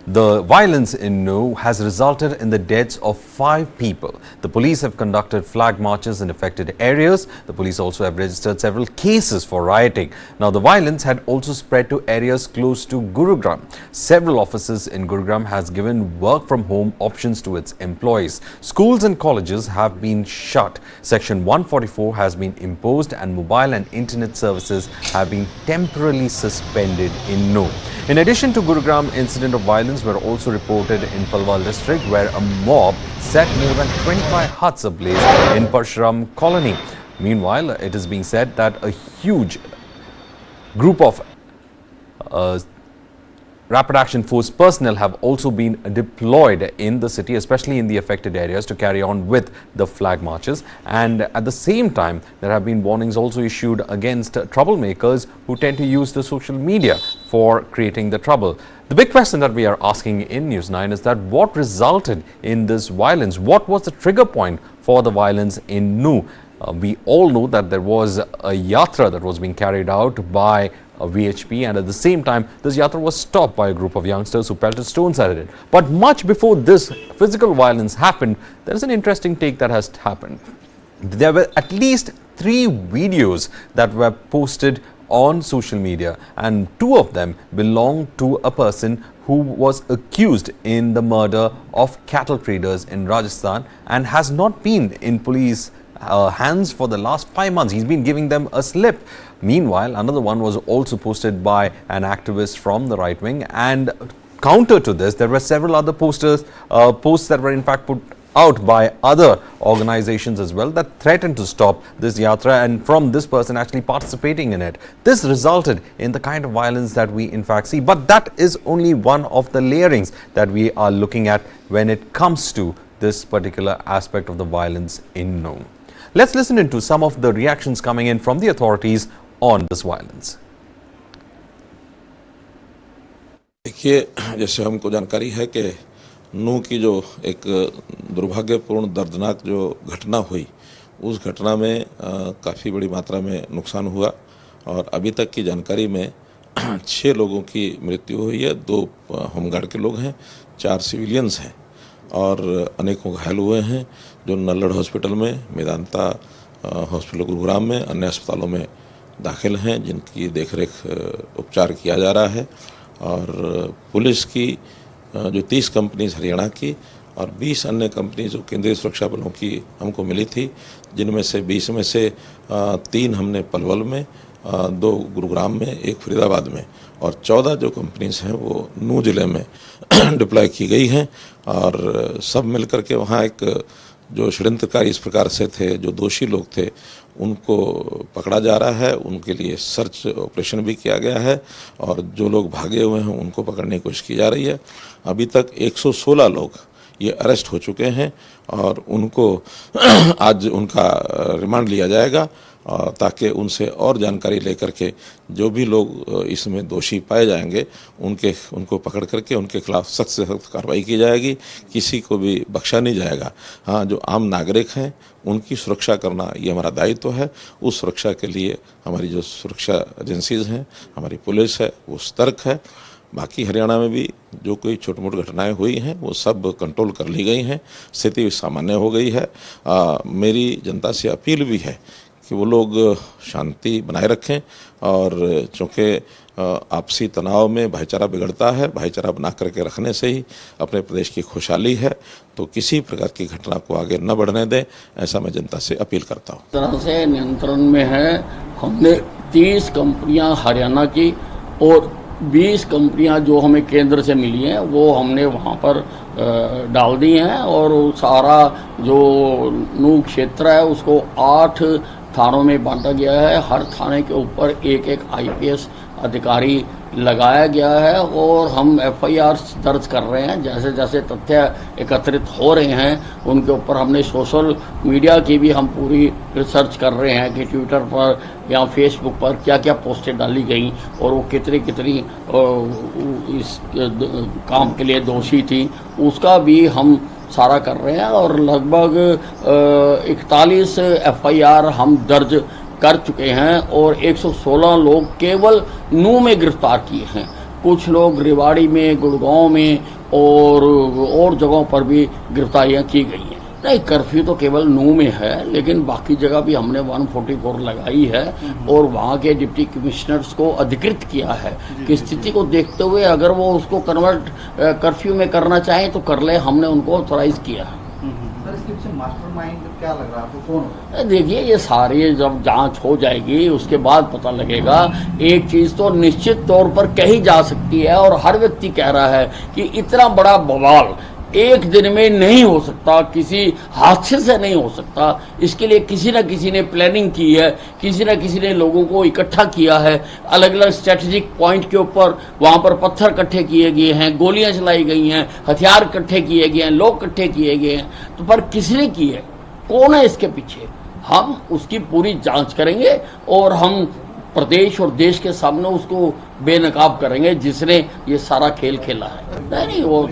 The violence in Nu has resulted in the deaths of 5 people. The police have conducted flag marches in affected areas. The police also have registered several cases for rioting. Now, the violence had also spread to areas close to Gurugram. Several offices in Gurugram has given work from home options to its employees. Schools and colleges have been shut. Section 144 has been imposed and mobile and internet services have been temporarily suspended in Nu. In addition to Gurugram, incident of violence were also reported in Palwal district, where a mob set more than 25 huts ablaze in Parshuram colony. Meanwhile, it is being said that a huge group of Rapid Action Force personnel have also been deployed in the city, especially in the affected areas, to carry on with the flag marches. And at the same time, there have been warnings also issued against troublemakers who tend to use the social media for creating the trouble. The big question that we are asking in News9 is that what resulted in this violence? What was the trigger point for the violence in Nu? We all know that there was a yatra that was being carried out by a VHP, and at the same time this yatra was stopped by a group of youngsters who pelted stones at it. But much before this physical violence happened, there is an interesting take that has happened. There were at least 3 videos that were posted on social media, and 2 of them belong to a person who was accused in the murder of cattle traders in Rajasthan and has not been in police hands for the last 5 months. He's been giving them a slip. Meanwhile, another one was also posted by an activist from the right wing, and counter to this, there were several other posts that were in fact put out by other organizations as well that threatened to stop this yatra, and from this person actually participating in it. This resulted in the kind of violence that we in fact see, but that is only one of the layerings that we are looking at when it comes to this particular aspect of the violence in Nu. Let's listen into some of the reactions coming in from the authorities on this violence. देखिए, जैसे हमको जानकारी है कि नू की जो एक दुर्भाग्यपूर्ण दर्दनाक जो घटना हुई, उस घटना में काफ़ी बड़ी मात्रा में नुकसान हुआ और अभी तक की जानकारी में 6 लोगों की मृत्यु हुई है। 2 होमगार्ड के लोग हैं, 4 सिविलियंस हैं और अनेकों घायल हुए हैं, जो नल्लड़ हॉस्पिटल में, मेदांता हॉस्पिटल गुरुग्राम में, अन्य अस्पतालों में दाखिल हैं, जिनकी देखरेख उपचार किया जा रहा है। और पुलिस की जो 30 कंपनीज हरियाणा की और 20 अन्य कंपनी जो केंद्रीय सुरक्षा बलों की हमको मिली थी, जिनमें से 20 में से 3 हमने पलवल में, 2 गुरुग्राम में, 1 फरीदाबाद में और 14 जो कंपनीज हैं वो नू ज़िले में डिप्लॉय की गई हैं। और सब मिलकर के वहाँ एक जो षड्यंत्रकारी इस प्रकार से थे, जो दोषी लोग थे, उनको पकड़ा जा रहा है। उनके लिए सर्च ऑपरेशन भी किया गया है और जो लोग भागे हुए हैं उनको पकड़ने की कोशिश की जा रही है। अभी तक 116 लोग ये अरेस्ट हो चुके हैं और उनको आज उनका रिमांड लिया जाएगा ताकि उनसे और जानकारी लेकर के जो भी लोग इसमें दोषी पाए जाएंगे उनको पकड़ करके उनके खिलाफ सख्त से सख्त कार्रवाई की जाएगी। किसी को भी बख्शा नहीं जाएगा। हाँ, जो आम नागरिक हैं उनकी सुरक्षा करना ये हमारा दायित्व है। उस सुरक्षा के लिए हमारी जो सुरक्षा एजेंसीज हैं, हमारी पुलिस है, वो सतर्क है। बाकी हरियाणा में भी जो कोई छोटी मोटी घटनाएं हुई हैं वो सब कंट्रोल कर ली गई हैं, स्थिति सामान्य हो गई है। मेरी जनता से अपील भी है कि वो लोग शांति बनाए रखें और चूँकि आपसी तनाव में भाईचारा बिगड़ता है, भाईचारा बना करके रखने से ही अपने प्रदेश की खुशहाली है, तो किसी प्रकार की घटना को आगे न बढ़ने दें, ऐसा मैं जनता से अपील करता हूँ। तरह से नियंत्रण में है। हमने 30 कंपनियां हरियाणा की और 20 कंपनियां जो हमें केंद्र से मिली हैं वो हमने वहां पर डाल दी हैं और सारा जो नू क्षेत्र है उसको 8 थानों में बांटा गया है। हर थाने के ऊपर एक IPS अधिकारी लगाया गया है और हम FIR दर्ज कर रहे हैं। जैसे जैसे तथ्य एकत्रित हो रहे हैं उनके ऊपर हमने सोशल मीडिया की भी हम पूरी रिसर्च कर रहे हैं कि ट्विटर पर या फेसबुक पर क्या क्या पोस्टें डाली गई और वो कितनी इस काम के लिए दोषी थी, उसका भी हम सारा कर रहे हैं। और लगभग 41 FIR हम दर्ज कर चुके हैं और 116 लोग केवल नू में गिरफ्तार किए हैं। कुछ लोग रेवाड़ी में, गुड़गांव में, और जगहों पर भी गिरफ्तारियां की गई हैं। नहीं, कर्फ्यू तो केवल नूह में है, लेकिन बाकी जगह भी हमने 144 लगाई है और वहाँ के डिप्टी कमिश्नर्स को अधिकृत किया है कि स्थिति को देखते हुए अगर वो उसको कन्वर्ट कर्फ्यू में करना चाहें तो कर ले। हमने उनको ऑथोराइज किया है। सर, इसके पीछे मास्टरमाइंड क्या लग रहा है आपको, कौन होगा? देखिए, ये सारी जब जांच हो जाएगी उसके बाद पता लगेगा। एक चीज तो निश्चित तौर पर कही जा सकती है और हर व्यक्ति कह रहा है कि इतना बड़ा बवाल एक दिन में नहीं हो सकता, किसी हादसे से नहीं हो सकता। इसके लिए किसी न किसी ने प्लानिंग की है, किसी न किसी ने लोगों को इकट्ठा किया है, अलग अलग स्ट्रेटेजिक पॉइंट के ऊपर वहां पर पत्थर इकट्ठे किए गए हैं, गोलियां चलाई गई हैं, हथियार इकट्ठे किए गए हैं, लोग इकट्ठे किए गए हैं। तो पर किसने की है, कौन है इसके पीछे, हम उसकी पूरी जांच करेंगे और हम प्रदेश और देश के सामने उसको बेनकाब करेंगे जिसने ये सारा खेल खेला है। नहीं, वो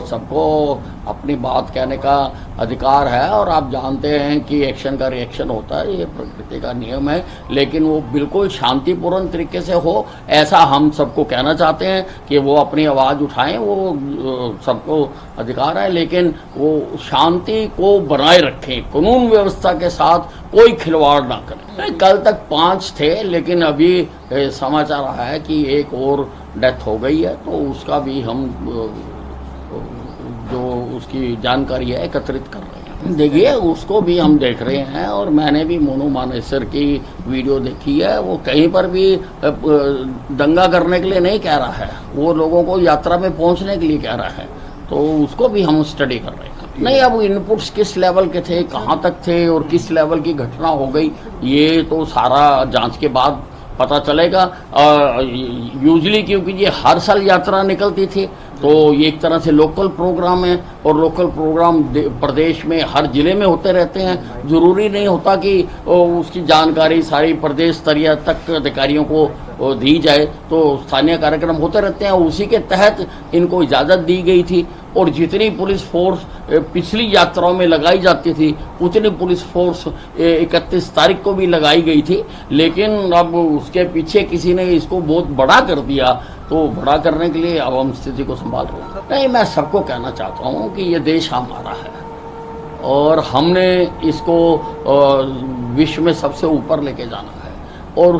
सबको अपनी बात कहने का अधिकार है और आप जानते हैं कि एक्शन का रिएक्शन होता है, ये प्रकृति का नियम है। लेकिन वो बिल्कुल शांतिपूर्ण तरीके से हो, ऐसा हम सबको कहना चाहते हैं कि वो अपनी आवाज़ उठाएं, वो सबको अधिकार है, लेकिन वो शांति को बनाए रखें, कानून व्यवस्था के साथ कोई खिलवाड़ ना करें। कल तक 5 थे, लेकिन अभी समाचार आया है कि एक और डेथ हो गई है, तो उसका भी हम जो उसकी जानकारी है एकत्रित कर रहे हैं। देखिए, उसको भी हम देख रहे हैं और मैंने भी मोनू मानेसर की वीडियो देखी है। वो कहीं पर भी दंगा करने के लिए नहीं कह रहा है, वो लोगों को यात्रा में पहुंचने के लिए कह रहा है, तो उसको भी हम स्टडी कर रहे हैं। नहीं, अब इनपुट्स किस लेवल के थे, कहाँ तक थे और किस लेवल की घटना हो गई, ये तो सारा जांच के बाद पता चलेगा। यूजली क्योंकि ये हर साल यात्रा निकलती थी, तो ये एक तरह से लोकल प्रोग्राम है और लोकल प्रोग्राम प्रदेश में हर जिले में होते रहते हैं। जरूरी नहीं होता कि उसकी जानकारी सारी प्रदेश स्तरीय तक अधिकारियों को दी जाए, तो स्थानीय कार्यक्रम होते रहते हैं। उसी के तहत इनको इजाज़त दी गई थी और जितनी पुलिस फोर्स पिछली यात्राओं में लगाई जाती थी उतनी पुलिस फोर्स 31 तारीख को भी लगाई गई थी। लेकिन अब उसके पीछे किसी ने इसको बहुत बड़ा कर दिया, तो बड़ा करने के लिए अब हम स्थिति को संभाल रहे हैं। नहीं, मैं सबको कहना चाहता हूँ कि ये देश हमारा है और हमने इसको विश्व में सबसे ऊपर लेके जाना है और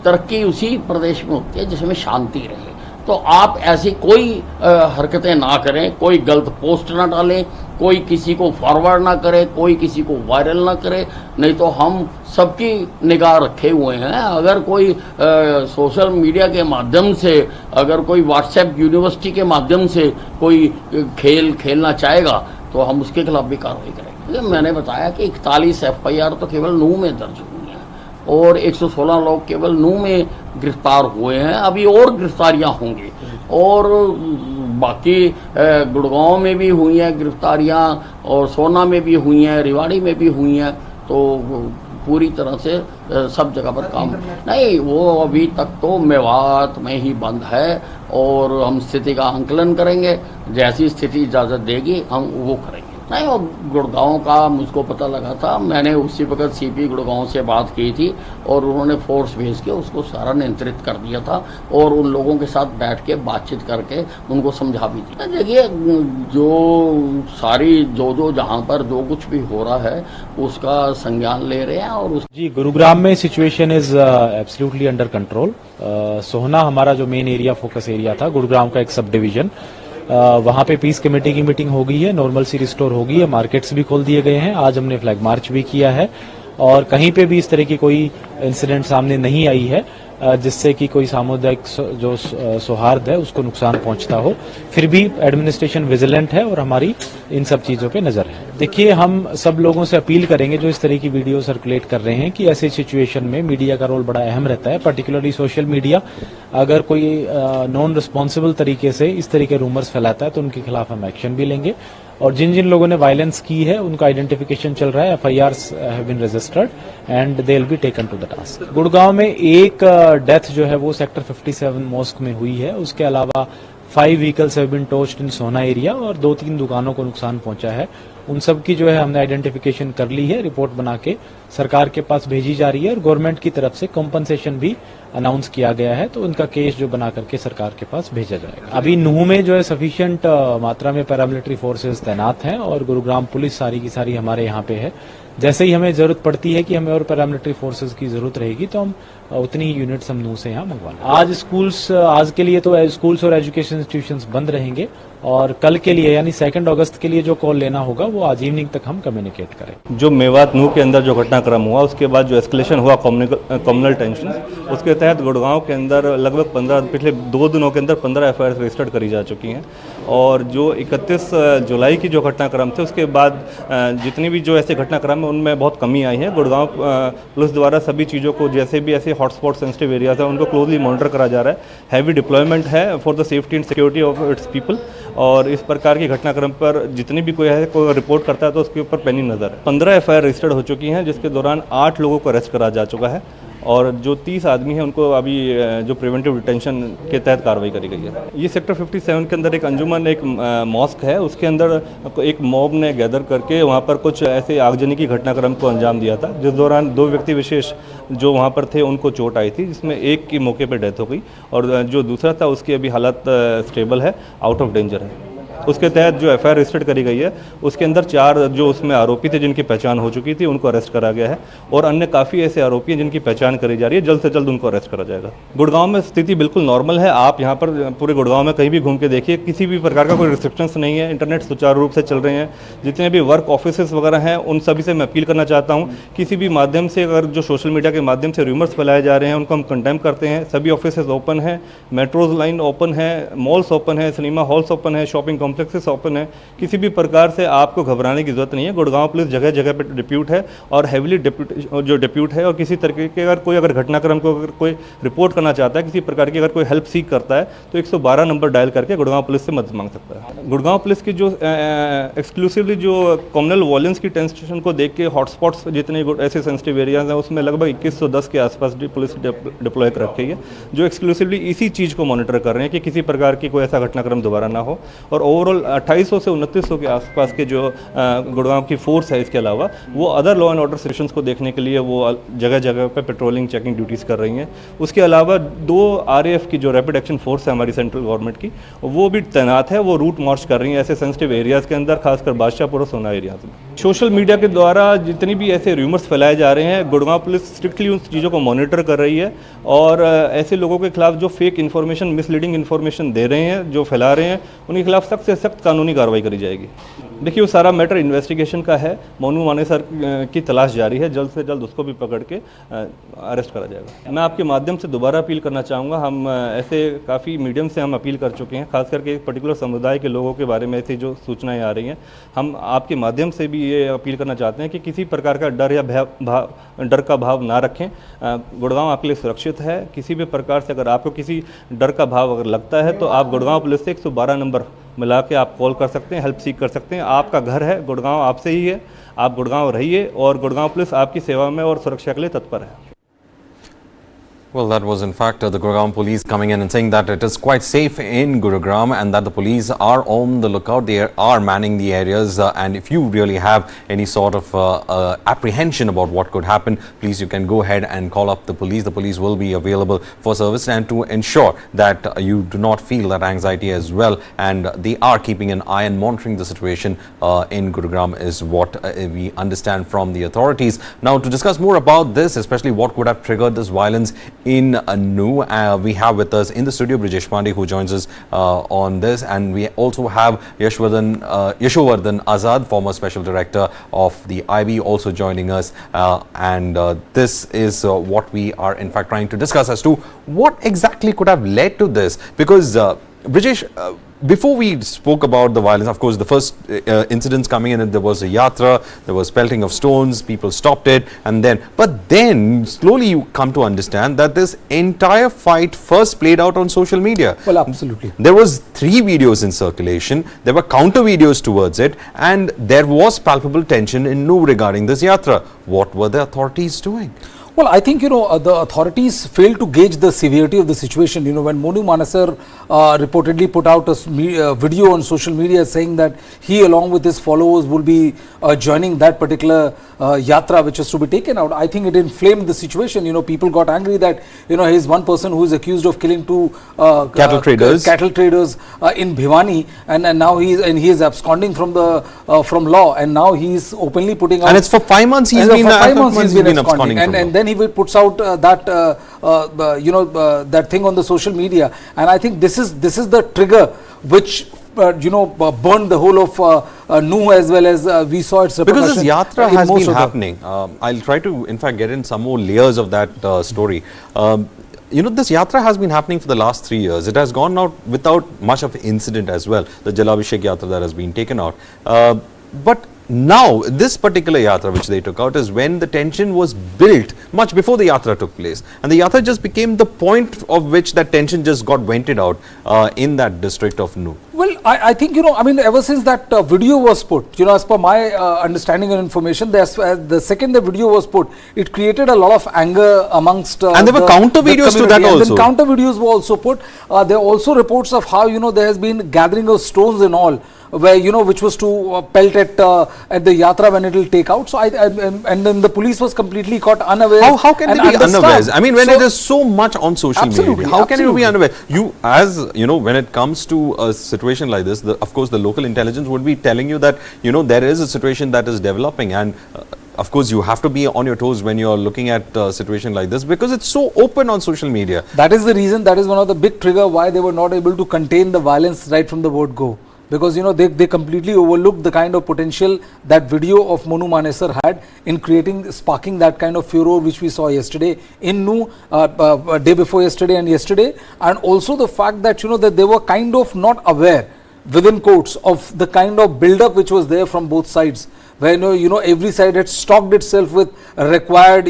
तरक्की उसी प्रदेश में होती है जिसमें शांति रहे। तो आप ऐसी कोई हरकतें ना करें, कोई गलत पोस्ट ना डालें, कोई किसी को फॉरवर्ड ना करे, कोई किसी को वायरल ना करे, नहीं तो हम सबकी निगाह रखे हुए हैं। अगर कोई सोशल मीडिया के माध्यम से, अगर कोई व्हाट्सएप यूनिवर्सिटी के माध्यम से कोई खेल खेलना चाहेगा तो हम उसके खिलाफ भी कार्रवाई करेंगे। मैंने बताया कि 41 FIR तो केवल नूह में दर्ज हुई हैं और 116 लोग केवल नूह में गिरफ्तार हुए हैं। अभी और गिरफ्तारियां होंगी और बाकी गुड़गांव में भी हुई हैं गिरफ्तारियां और सोना में भी हुई हैं, रेवाड़ी में भी हुई हैं। तो पूरी तरह से सब जगह पर काम नहीं, वो अभी तक तो मेवात में ही बंद है और हम स्थिति का आंकलन करेंगे, जैसी स्थिति इजाज़त देगी हम वो करेंगे। नहीं, वो गुड़गांव का मुझको पता लगा था, मैंने उसी वक्त CP गुड़गांव से बात की थी और उन्होंने फोर्स भेज के उसको सारा नियंत्रित कर दिया था और उन लोगों के साथ बैठ के बातचीत करके उनको समझा भी दिया। देखिए, जो सारी जो जहाँ पर जो कुछ भी हो रहा है उसका संज्ञान ले रहे हैं और जी, गुरुग्राम में situation is absolutely under control. Sohna हमारा जो मेन एरिया, फोकस एरिया था, गुरुग्राम का एक सब डिवीजन, वहां पे पीस कमेटी की मीटिंग हो गई है, नॉर्मल सी रिस्टोर हो गई है, मार्केट्स भी खोल दिए गए हैं। आज हमने फ्लैग मार्च भी किया है और कहीं पे भी इस तरह की कोई इंसिडेंट सामने नहीं आई है जिससे कि कोई सामुदायिक जो सौहार्द है उसको नुकसान पहुंचता हो। फिर भी एडमिनिस्ट्रेशन विजिलेंट है और हमारी इन सब चीजों पे नजर है। देखिए, हम सब लोगों से अपील करेंगे जो इस तरह की वीडियो सर्कुलेट कर रहे हैं कि ऐसे सिचुएशन में मीडिया का रोल बड़ा अहम रहता है, पर्टिकुलरली सोशल मीडिया। अगर कोई नॉन रिस्पॉन्सिबल तरीके से इस तरह के रूमर्स फैलाता है तो उनके खिलाफ हम एक्शन भी लेंगे और जिन जिन लोगों ने वायलेंस की है उनका आइडेंटिफिकेशन चल रहा है, FIRs have been registered and they will be taken to the task. Gurgaon में एक डेथ जो है वो सेक्टर 57 मॉस्क में हुई है। उसके अलावा 5 vehicles have been torched in Sohna area और 2-3 दुकानों को नुकसान पहुंचा है। उन सब की जो है हमने आइडेंटिफिकेशन कर ली है, रिपोर्ट बना के सरकार के पास भेजी जा रही है और गवर्नमेंट की तरफ से कंपनसेशन भी अनाउंस किया गया है, तो उनका केस जो बना करके सरकार के पास भेजा जाएगा। अभी नूह में जो है सफिशिएंट मात्रा में पैरामिलिट्री फोर्सेस तैनात हैं और गुरुग्राम पुलिस सारी की सारी हमारे यहाँ पे है। जैसे ही हमें जरूरत पड़ती है कि हमें और पैरामिलिट्री फोर्सेस की जरूरत रहेगी तो हम उतनी ही यूनिट्स हम नूह से यहाँ मंगवा लेंगे। आज स्कूल्स, आज के लिए तो स्कूल्स और एजुकेशन इंस्टीट्यूशंस बंद रहेंगे और कल के लिए यानी 2 अगस्त के लिए जो कॉल लेना होगा वो आज इवनिंग तक हम कम्युनिकेट करें। जो मेवात नूह के अंदर जो घटनाक्रम हुआ उसके बाद जो एस्केलेशन हुआ कम्युनल टेंशन, उसके तहत गुड़गांव के अंदर लगभग पिछले 2 दिनों के अंदर 15 एफआईआर रजिस्टर्ड करी जा चुकी हैं और जो 31 जुलाई की जो घटनाक्रम थे उसके बाद जितनी भी जो ऐसे घटनाक्रम है उनमें बहुत कमी आई है। गुड़गांव पुलिस द्वारा सभी चीज़ों को जैसे भी ऐसे हॉटस्पॉट सेंसिटिव एरियाज है उनको क्लोजली मॉनिटर करा जा रहा है। हैवी डिप्लॉयमेंट है for the safety and security of its people और इस प्रकार की घटनाक्रम पर जितनी भी कोई रिपोर्ट करता है तो उसके ऊपर पैनी नज़र है। 15 एफआईआर रजिस्टर्ड हो चुकी हैं जिसके दौरान 8 लोगों को अरेस्ट करा जा चुका है और जो 30 आदमी हैं उनको अभी जो प्रिवेंटिव डिटेंशन के तहत कार्रवाई करी गई है। ये सेक्टर 57 के अंदर एक अंजुमन, एक मॉस्क है, उसके अंदर एक मॉब ने गैदर करके वहाँ पर कुछ ऐसे आगजनी की घटनाक्रम को अंजाम दिया था, जिस दौरान 2 व्यक्ति विशेष जो वहाँ पर थे उनको चोट आई थी, जिसमें एक की मौके पर डेथ हो गई और जो दूसरा था उसकी अभी हालत स्टेबल है, आउट ऑफ डेंजर है। उसके तहत जो एफआईआर रजिस्टर्ड करी गई है उसके अंदर 4 जो उसमें आरोपी थे जिनकी पहचान हो चुकी थी उनको अरेस्ट करा गया है और अन्य काफ़ी ऐसे आरोपी हैं जिनकी पहचान करी जा रही है। जल्द से जल्द उनको अरेस्ट करा जाएगा। गुड़गांव में स्थिति बिल्कुल नॉर्मल है। आप यहाँ पर पूरे गुड़गांव में कहीं भी घूम के देखिए, किसी भी प्रकार का कोई रिस्ट्रिक्शंस नहीं है। इंटरनेट सुचारू रूप से चल रहे हैं। जितने भी वर्क ऑफिसेस वगैरह हैं उन सभी से मैं अपील करना चाहता हूँ, किसी भी माध्यम से अगर जो सोशल मीडिया के माध्यम से रूमर्स फैलाए जा रहे हैं उनको हम कंडेम करते हैं। सभी ऑफिसेज ओपन है, मेट्रोज लाइन ओपन है, मॉल्स ओपन है, सिनेमा हॉल्स ओपन है, शॉपिंग कॉम्प्लेक्सेस ओपन है। किसी भी प्रकार से आपको घबराने की जरूरत नहीं है। गुड़गांव पुलिस जगह जगह पर डिप्यूट है और हेविली डिप्यूट है और किसी तरीके के अगर घटनाक्रम को अगर कोई रिपोर्ट करना चाहता है, किसी प्रकार की अगर कोई हेल्प सीख करता है तो 112 नंबर डायल करके गुड़गांव पुलिस से मदद मांग सकता है। गुड़गांव पुलिस की जो एक्सक्लूसिवली जो कम्युनल वॉयलेंस की टेंशन को देख के हॉटस्पॉट्स जितने ऐसे सेंसिटिव एरियाज हैं उसमें लगभग 2110 के आसपास पुलिस डिप्लॉय कर रखी है, जो एक्सक्लूसिवली इसी चीज़ को मॉनिटर कर रहे हैं कि किसी प्रकार की कोई ऐसा घटनाक्रम दोबारा ना हो। और ओवरऑल 2800 से 2900 के आसपास के जो गुड़गांव की फोर्स है, इसके अलावा वो other law and order situations को देखने के लिए वो जगह जगह पे पेट्रोलिंग चेकिंग ड्यूटीज़ कर रही हैं। उसके अलावा 2 RAF की जो रैपिड एक्शन फोर्स है हमारी सेंट्रल गवर्नमेंट की, वो भी तैनात है। वो रूट मार्च कर रही हैं ऐसे सेंसिटिव एरियाज़ के अंदर, खासकर बादशाहपुर और सोना एरियाज में। सोशल मीडिया के द्वारा जितनी भी ऐसे रूमर्स फैलाए जा रहे हैं, गुड़गांव पुलिस स्ट्रिक्टली उन चीज़ों को मॉनिटर कर रही है और ऐसे लोगों के खिलाफ जो फेक इन्फॉर्मेशन, मिसलीडिंग इन्फॉर्मेशन दे रहे हैं, जो फैला रहे हैं, उनके खिलाफ सख्त से सख्त कानूनी कार्रवाई करी जाएगी। देखिए वो सारा मैटर इन्वेस्टिगेशन का है। मोनू माने सर की तलाश जारी है, जल्द से जल्द उसको भी पकड़ के अरेस्ट करा जाएगा। मैं आपके माध्यम से दोबारा अपील करना चाहूँगा, हम ऐसे काफ़ी मीडियम से हम अपील कर चुके हैं, खास करके एक पर्टिकुलर समुदाय के लोगों के बारे में ऐसी जो सूचनाएं आ रही हैं, हम आपके माध्यम से भी ये अपील करना चाहते हैं कि किसी प्रकार का डर या डर का भाव ना रखें। गुड़गांव आपके लिए सुरक्षित है। किसी भी प्रकार से अगर आपको किसी डर का भाव अगर लगता है तो आप गुड़गांव पुलिस से 112 नंबर मिला के आप कॉल कर सकते हैं, हेल्प सीख कर सकते हैं। आपका घर है, गुड़गांव आपसे ही है, आप गुड़गांव रहिए और गुड़गांव पुलिस आपकी सेवा में और सुरक्षा के लिए तत्पर है। Well, that was in fact the Gurugram police coming in and saying that it is quite safe in Gurugram and that the police are on the lookout. They are manning the areas and if you really have any sort of apprehension about what could happen, please you can go ahead and call up the police. The police will be available for service and to ensure that you do not feel that anxiety as well, and they are keeping an eye and monitoring the situation in Gurugram is what we understand from the authorities. Now to discuss more about this, especially what could have triggered this violence in Nuh, we have with us in the studio Brijesh Pandey, who joins us on this, and we also have Yashowardhan Azad, former special director of the IB, also joining us, and this is what we are in fact trying to discuss as to what exactly could have led to this, because Brijesh, before we spoke about the violence, of course, the first incidents coming in, there was a yatra, there was pelting of stones, people stopped it, and but then slowly you come to understand that this entire fight first played out on social media. Well, absolutely. There was 3 videos in circulation, there were counter videos towards it, and there was palpable tension in Nuh regarding this yatra. What were the authorities doing? Well, I think, the authorities failed to gauge the severity of the situation. When Monu Manasar reportedly put out a video on social media saying that he along with his followers will be joining that particular yatra which is to be taken out, I think it inflamed the situation. People got angry that, he's one person who is accused of killing two cattle traders in Bhiwani, and now he is absconding from from law, and now he is openly putting out. And it's for 5 months he's been absconding. And then he puts out that thing on the social media, and I think this is the trigger which burned the whole of Nuh, as well as we saw its repercussion. Because this yatra has been happening. I'll try to in fact get in some more layers of that story. This yatra has been happening for the last 3 years. It has gone out without much of incident as well. The Jalabhishek yatra that has been taken out. But now, this particular yatra which they took out is when the tension was built much before the yatra took place. And the yatra just became the point of which that tension just got vented out in that district of Nuh. Well, I think, ever since that video was put, as per my understanding and information, the second the video was put, it created a lot of anger amongst and there were counter videos to that also. And then counter videos were also put. There are also reports of how, there has been gathering of stones and all, where which was to pelt at the yatra when it will take out. So and then the police was completely caught unaware. How can they be unaware? I mean, when it is so much on social media, how can you be unaware? When it comes to a situation like this, of course the local intelligence would be telling you that there is a situation that is developing, and of course you have to be on your toes when you're looking at a situation like this, because it's so open on social media. That is the reason, that is one of the big trigger why they were not able to contain the violence right from the word go. Because they completely overlooked the kind of potential that video of Monu Manesar had in sparking that kind of furor which we saw yesterday in Nuh, day before yesterday and yesterday, and also the fact that that they were kind of not aware within quotes of the kind of build-up which was there from both sides, where every side had stocked itself with required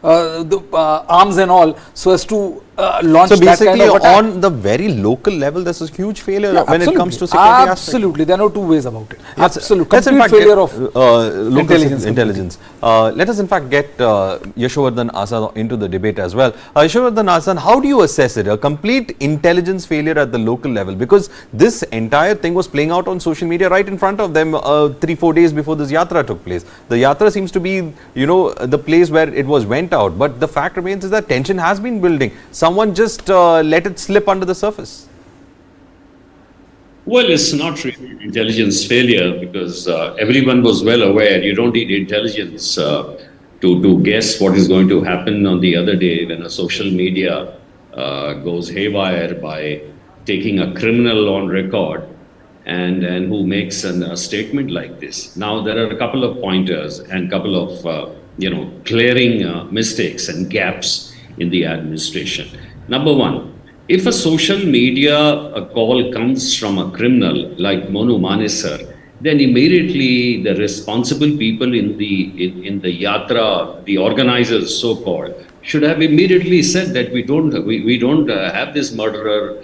arms and all, so as to launch so that kind of attack. On the very local level, this is huge failure when it comes to security absolutely, there are no two ways about it. Absolutely, complete failure of local intelligence. Let us in fact get Yashovardhan Azad into the debate as well. Yashovardhan Azad, how do you assess it? A complete intelligence failure at the local level, because this entire thing was playing out on social media right in front of them 3-4 days before this yatra took place. The yatra seems to be the place where it was went out, but the fact remains is that tension has been building. Someone just let it slip under the surface. Well, it's not really intelligence failure, because everyone was well aware. You don't need intelligence to guess what is going to happen on the other day when a social media goes haywire by taking a criminal on record and who makes a statement like this. Now, there are a couple of pointers and couple of glaring mistakes and gaps in the administration. Number one, if a social media call comes from a criminal like Monu Manesar, then immediately the responsible people in the yatra, the organizers so-called, should have immediately said that we don't have this murderer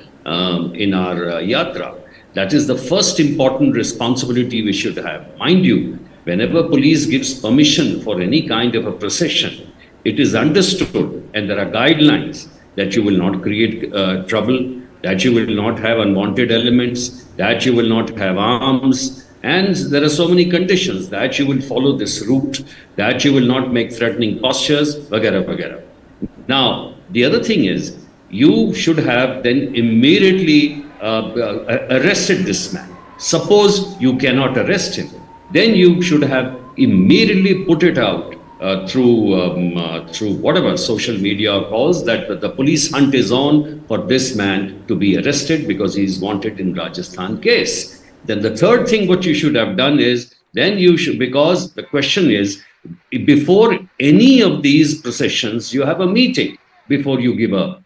in our yatra. That is the first important responsibility we should have. Mind you, whenever police gives permission for any kind of a procession, it is understood, and there are guidelines, that you will not create trouble, that you will not have unwanted elements, that you will not have arms, and there are so many conditions, that you will follow this route, that you will not make threatening postures, vagara, vagara. Now, the other thing is, you should have then immediately arrested this man. Suppose you cannot arrest him, then you should have immediately put it out through whatever social media calls that the police hunt is on for this man to be arrested because he is wanted in Rajasthan case. Then the third thing what you should have done is, then you should, because the question is, before any of these processions, you have a meeting before you give with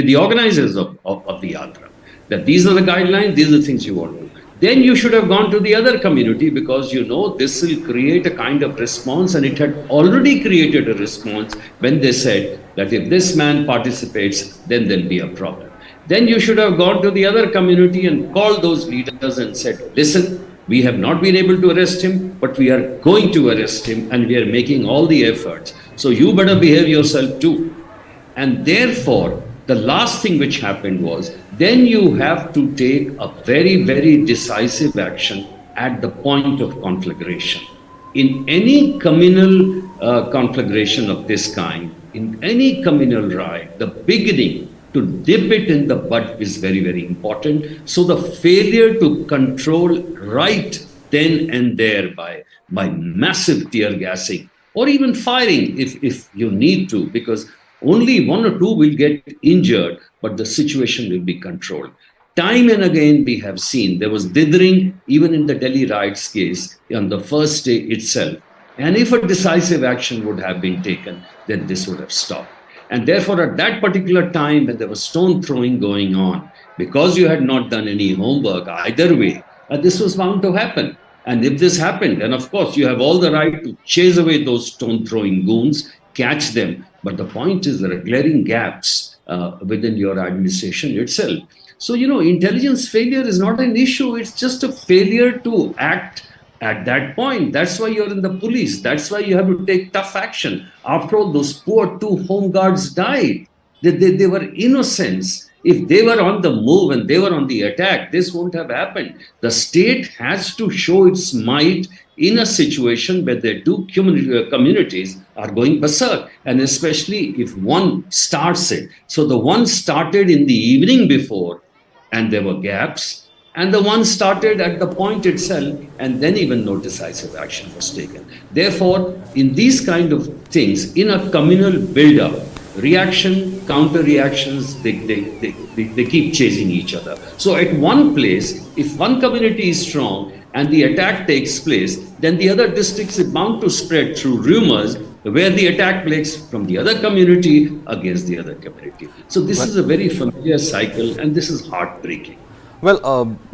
the organizers of the yatra, that these are the guidelines, these are the things you want to do. Then you should have gone to the other community, because this will create a kind of response, and it had already created a response when they said that if this man participates, then there'll be a problem. Then you should have gone to the other community and called those leaders and said, listen, We have not been able to arrest him, but we are going to arrest him and we are making all the efforts. So you better behave yourself too. And therefore, the last thing which happened was, then you have to take a very, very decisive action at the point of conflagration. In any communal conflagration of this kind, in any communal riot, the beginning, to dip it in the bud is very, very important. So the failure to control right then and there by massive tear gassing or even firing if you need to, because only one or two will get injured, but the situation will be controlled. Time and again we have seen there was dithering even in the Delhi riots case on the first day itself. And if a decisive action would have been taken, then this would have stopped. And therefore, at that particular time when there was stone throwing going on, because you had not done any homework either way, this was bound to happen. And if this happened, then of course you have all the right to chase away those stone throwing goons, catch them. But the point is there are glaring gaps within your administration itself. So, intelligence failure is not an issue. It's just a failure to act at that point. That's why you're in the police. That's why you have to take tough action. After all, those poor 2 home guards died. They were innocents. If they were on the move and they were on the attack, this won't have happened. The state has to show its might in a situation where the two communities are going berserk, and especially if one starts it. So the one started in the evening before, and there were gaps, and the one started at the point itself, and then even no decisive action was taken. Therefore, in these kind of things, in a communal build-up, reaction, counter-reactions, they keep chasing each other. So at one place, if one community is strong and the attack takes place, then the other districts are bound to spread through rumors where the attack takes from the other community against the other community. So this is a very familiar cycle, and this is heartbreaking. Well,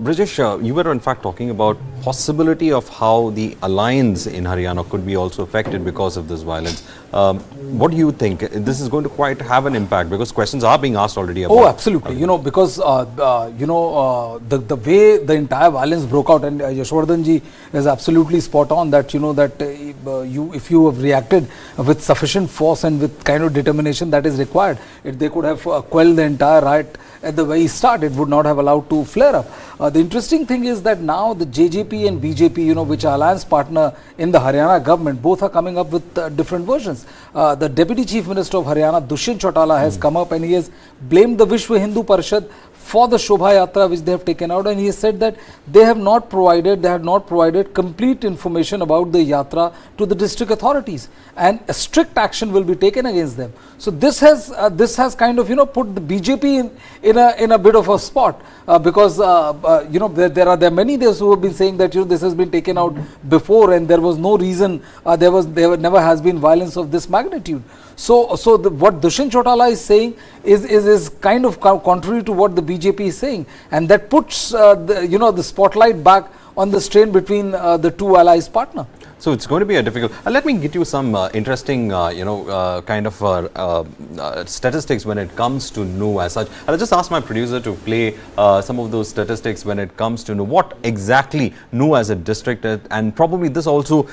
Brijesh, you were in fact talking about possibility of how the alliance in Haryana could be also affected because of this violence. What do you think? This is going to quite have an impact, because questions are being asked already about. Oh, absolutely. Because the way the entire violence broke out, and Yashwardhan ji is absolutely spot on that, if you have reacted with sufficient force and with kind of determination that is required, they could have quelled the entire riot at the very start. It would not have allowed to flare up. The interesting thing is that now the JJP and BJP, which are alliance partner in the Haryana government, both are coming up with different versions. The Deputy Chief Minister of Haryana, Dushyant Chautala, has come up and he has blamed the Vishwa Hindu Parishad for the Shobha Yatra which they have taken out, and he has said that they have not provided complete information about the Yatra to the district authorities, and a strict action will be taken against them. So this has kind of put the BJP in a bit of a spot, because there are many those who have been saying that this has been taken out before and there was no reason, there never has been violence of this magnitude. So what Dushyant Chautala is saying is kind of contrary to what the BJP is saying, and that puts the spotlight back on the strain between the two allies partner. So it's going to be a difficult. Let me get you some interesting, kind of statistics when it comes to NU as such. I'll just ask my producer to play some of those statistics when it comes to NU. What exactly NU as a district, and probably this also,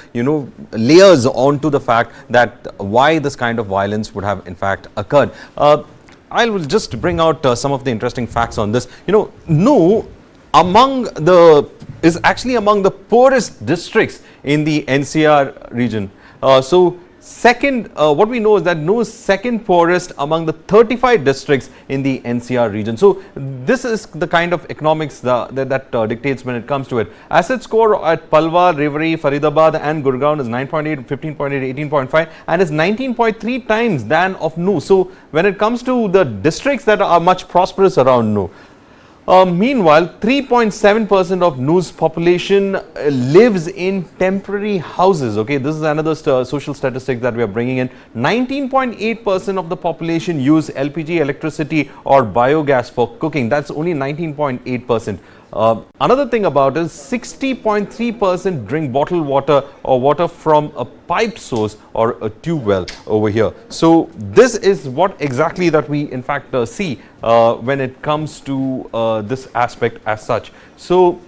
layers onto the fact that why this kind of violence would have in fact occurred. I will just bring out some of the interesting facts on this. NU is actually among the poorest districts in the NCR region. So second, what we know is that NU is second poorest among the 35 districts in the NCR region. So this is the kind of economics that dictates when it comes to it. Asset score at Palwa, Rewari, Faridabad and Gurgaon is 9.8, 15.8, 18.5 and is 19.3 times than of NU. So when it comes to the districts that are much prosperous around NU, meanwhile, 3.7% of NU's population lives in temporary houses. Okay, this is another social statistic that we are bringing in. 19.8% of the population use LPG, electricity or biogas for cooking. That's only 19.8%. Another thing about it is 60.3% drink bottled water or water from a pipe source or a tube well over here. So this is what exactly that we in fact see when it comes to this aspect as such. So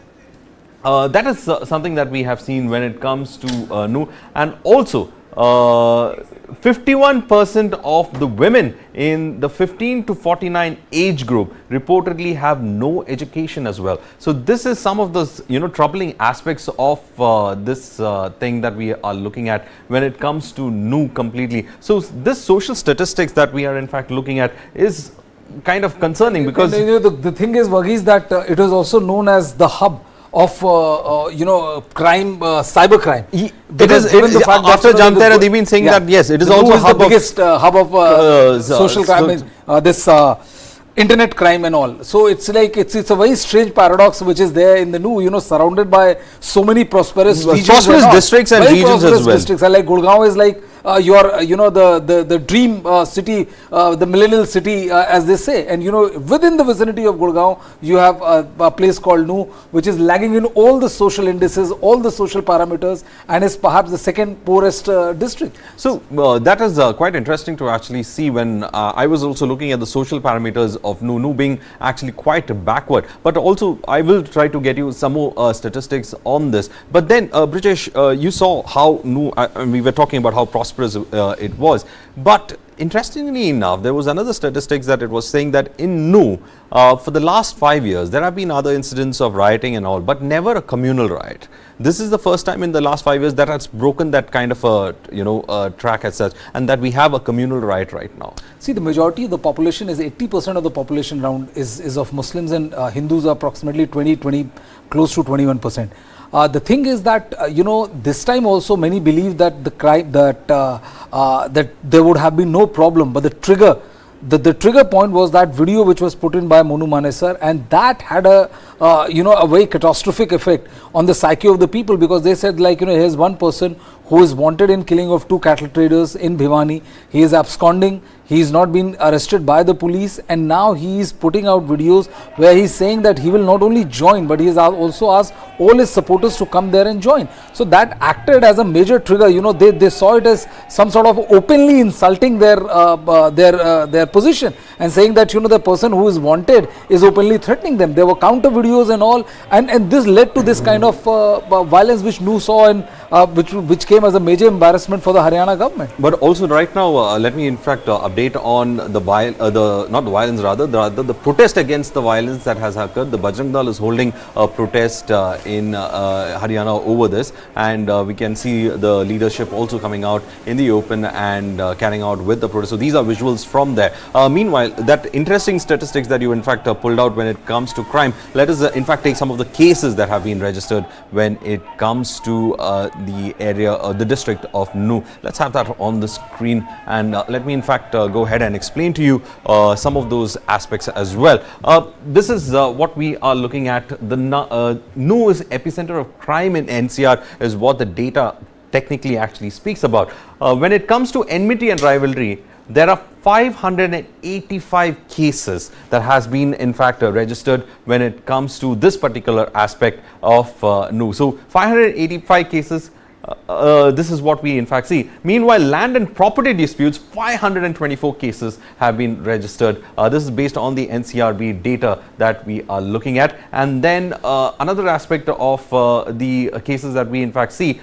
That is something that we have seen when it comes to Nu, and also 51% of the women in the 15 to 49 age group reportedly have no education as well. So this is some of the troubling aspects of this thing that we are looking at when it comes to Nu completely. So this social statistics that we are in fact looking at is kind of concerning, because the thing is, Varghese, that it is also known as the hub of crime, cyber crime. After Jamtera, they've been saying that yes, it is also the biggest hub of social crime. This internet crime and all. So it's like it's a very strange paradox which is there in the Nu, surrounded by so many prosperous districts and regions as well. Districts. Like Gurgaon is like the dream city, the millennial city, as they say. And within the vicinity of Gurgaon, you have a place called Nu, which is lagging in all the social indices, all the social parameters, and is perhaps the second poorest district. So that is quite interesting to actually see when I was also looking at the social parameters of Nu being actually quite backward. But also, I will try to get you some more statistics on this. But then, Brijesh, you saw how Nu, we were talking about how prosperous it was, but interestingly enough, there was another statistics that it was saying that in Nu, for the last 5 years, there have been other incidents of rioting and all, but never a communal riot. This is the first time in the last 5 years that has broken that kind of a track as such, and that we have a communal riot right now. See, the majority of the population is 80% of the population around is of Muslims, and Hindus are approximately 20, close to 21%. The thing is that this time also many believe that the crime that there would have been no problem, but the trigger point was that video which was put in by Monu Manesar, and that had a very catastrophic effect on the psyche of the people, because they said, like, here's one person who is wanted in killing of 2 cattle traders in Bhiwani. He is absconding. He is not been arrested by the police, and now he is putting out videos where he is saying that he will not only join, but he has also asked all his supporters to come there and join. So that acted as a major trigger. They saw it as some sort of openly insulting their position, and saying that the person who is wanted is openly threatening them. There were counter videos and all, and this led to this kind of violence which Nu saw, and which came as a major embarrassment for the Haryana government. But also right now, let me in fact update on the protest against the violence that has occurred. The Bajrang Dal is holding a protest in Haryana over this, and we can see the leadership also coming out in the open and carrying out with the protest. So these are visuals from there. Meanwhile, that interesting statistics that you in fact pulled out when it comes to crime, let us in fact take some of the cases that have been registered when it comes to the area, the district of Nu. Let's have that on the screen, and let me in fact go ahead and explain to you some of those aspects as well. This is what we are looking at. The Nu is epicenter of crime in NCR is what the data technically actually speaks about. When it comes to enmity and rivalry, there are 585 cases that has been in fact registered when it comes to this particular aspect of Nu. So 585 cases. This is what we in fact see. Meanwhile, land and property disputes, 524 cases have been registered. This is based on the NCRB data that we are looking at. And then another aspect of the cases that we in fact see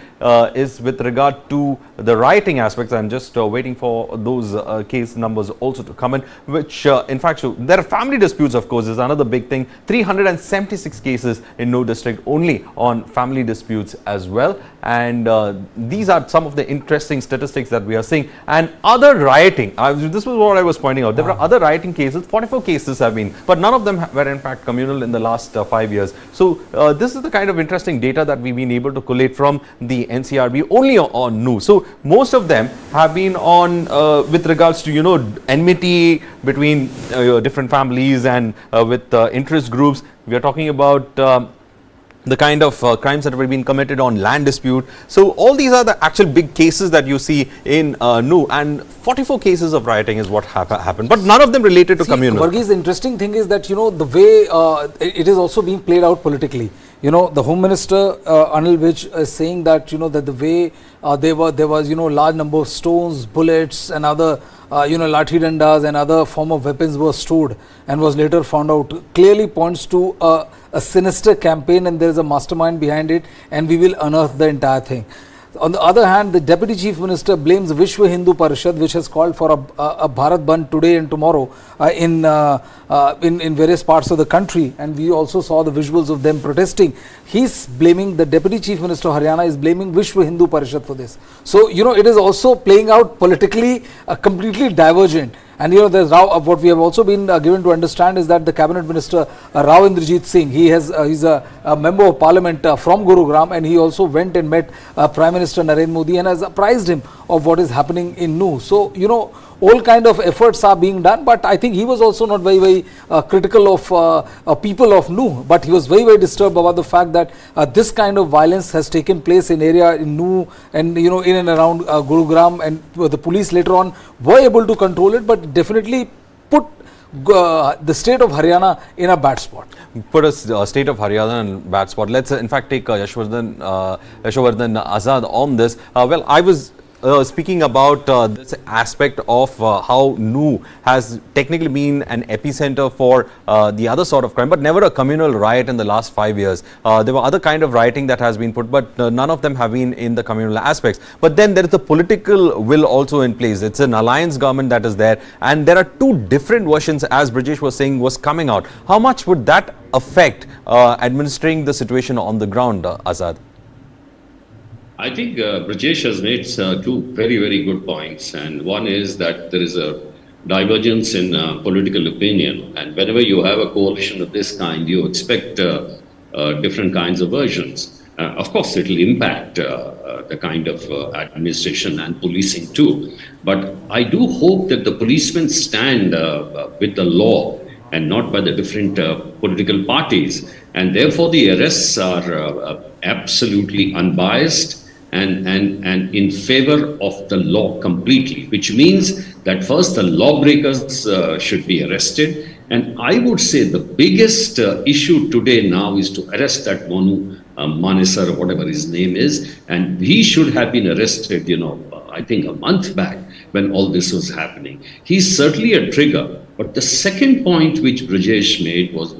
is with regard to the rioting aspects. I'm just waiting for those case numbers also to come in, which in fact show there are family disputes, of course, is another big thing. 376 cases in Nu district only on family disputes as well. And these are some of the interesting statistics that we are seeing. And other rioting, this was what I was pointing out. There were other rioting cases, 44 cases have been, but none of them were in fact communal in the last 5 years. So this is the kind of interesting data that we've been able to collate from the NCRB only on Nu. So most of them have been on with regards to enmity between different families and with interest groups. We are talking about the kind of crimes that have been committed on land dispute. So all these are the actual big cases that you see in Nu, and 44 cases of rioting is what happened, but none of them related to communal. Varghese, the interesting thing is that the way it is also being played out politically. You know, the Home Minister Anil Vij is saying that, you know, that the way there was, you know, large number of stones, bullets and other you know, lathi dandas and other form of weapons were stored and was later found out, clearly points to a sinister campaign, and there is a mastermind behind it, and we will unearth the entire thing. On the other hand, the Deputy Chief Minister blames Vishwa Hindu Parishad, which has called for a Bharat Bandh today and tomorrow in various parts of the country, and we also saw the visuals of them protesting. He's blaming, the Deputy Chief Minister of Haryana is blaming Vishwa Hindu Parishad for this. So, you know, it is also playing out politically completely divergent. And you know, there's what we have also been given to understand is that the Cabinet Minister Rao Indrajit Singh, he's a member of Parliament from Gurugram, and he also went and met Prime Minister Narendra Modi and has apprised him of what is happening in Nuh. So, you know, all kind of efforts are being done, but I think he was also not very critical of people of Nuh, but he was very disturbed about the fact that this kind of violence has taken place in area in Nuh and, you know, in and around Gurugram, and the police later on were able to control it, but definitely put the state of Haryana in a bad spot. Put a state of Haryana in a bad spot. Let's in fact take Yashwardhan Azad on this. Well, I was speaking about this aspect of how Nuh has technically been an epicenter for the other sort of crime, but never a communal riot in the last 5 years. There were other kind of rioting that has been put, but none of them have been in the communal aspects. But then there is the political will also in place. It's an alliance government that is there, and there are two different versions, as Brijesh was saying, was coming out. How much would that affect administering the situation on the ground, Azad? I think Brajesh has made two very good points, and one is that there is a divergence in political opinion, and whenever you have a coalition of this kind, you expect different kinds of versions. Of course, it will impact the kind of administration and policing too, but I do hope that the policemen stand with the law and not by the different political parties, and therefore the arrests are absolutely unbiased and in favor of the law completely, which means that first the lawbreakers should be arrested. And I would say the biggest issue today now is to arrest that Monu Manesar, or whatever his name is, and he should have been arrested, you know, I think a month back when all this was happening. He's certainly a trigger. But the second point which Brajesh made was